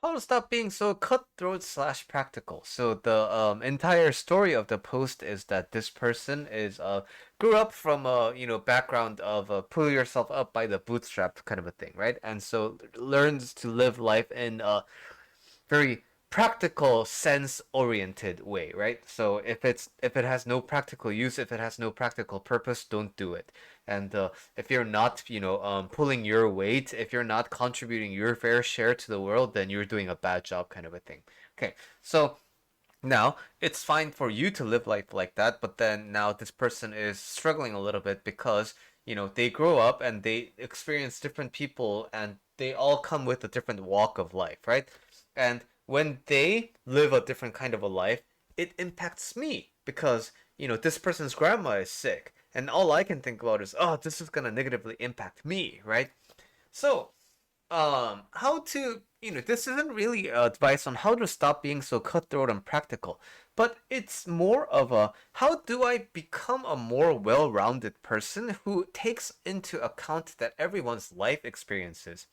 how to stop being so cutthroat slash practical. So the entire story of the post is that this person is grew up from a background of pull yourself up by the bootstrap kind of a thing, right? And so learns to live life in a very practical sense oriented way, right? So if it has no practical use, if it has no practical purpose, don't do it. And if you're not pulling your weight, if you're not contributing your fair share to the world, then you're doing a bad job kind of a thing. Okay, so now it's fine for you to live life like that, but then now this person is struggling a little bit because they grow up and they experience different people and they all come with a different walk of life, right? And when they live a different kind of a life, it impacts me because this person's grandma is sick and all I can think about is, oh, this is gonna negatively impact me, right? So how to this isn't really advice on how to stop being so cutthroat and practical, but it's more of a how do I become a more well-rounded person who takes into account that everyone's life experiences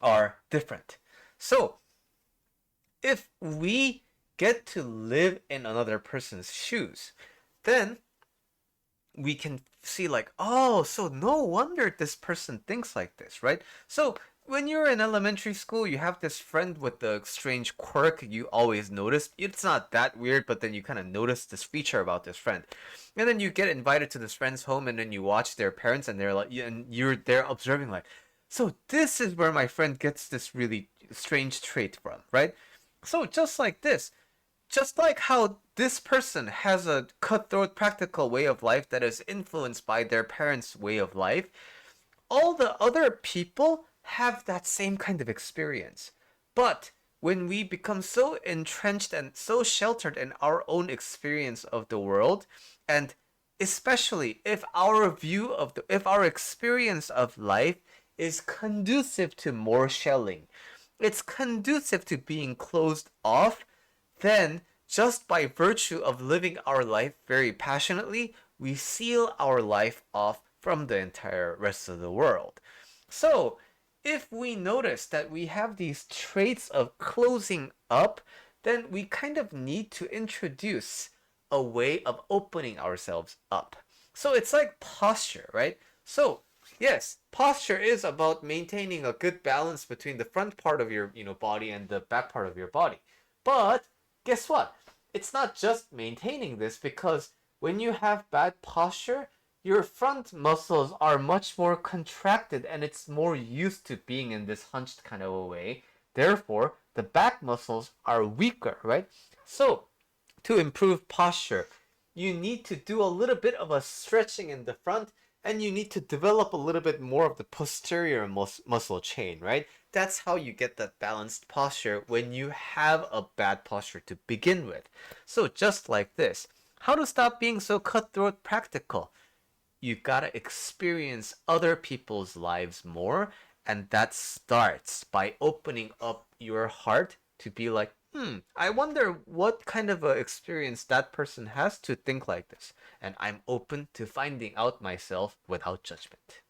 are different. So if we get to live in another person's shoes, then we can see like, oh, so no wonder this person thinks like this, right? So when you're in elementary school, you have this friend with the strange quirk you always notice. It's not that weird, but then you kind of notice this feature about this friend. And then you get invited to this friend's home and then you watch their parents and they're like, and you're there observing like, so this is where my friend gets this really strange trait from, right? So just like this, just like how this person has a cutthroat practical way of life that is influenced by their parents' way of life, all the other people have that same kind of experience. But when we become so entrenched and so sheltered in our own experience of the world, and especially if our experience of life is conducive to more shelling, it's conducive to being closed off, then just by virtue of living our life very passionately, we seal our life off from the entire rest of the world. So, if we notice that we have these traits of closing up, then we kind of need to introduce a way of opening ourselves up. So it's like posture, right? So, yes, posture is about maintaining a good balance between the front part of your, body and the back part of your body. But guess what? It's not just maintaining this because when you have bad posture, your front muscles are much more contracted and it's more used to being in this hunched kind of a way. Therefore, the back muscles are weaker, right? So, to improve posture, you need to do a little bit of a stretching in the front and you need to develop a little bit more of the posterior muscle chain, right? That's how you get that balanced posture when you have a bad posture to begin with. So just like this, how to stop being so cutthroat practical? You gotta experience other people's lives more, and that starts by opening up your heart to be like, I wonder what kind of a experience that person has to think like this. And I'm open to finding out myself without judgment.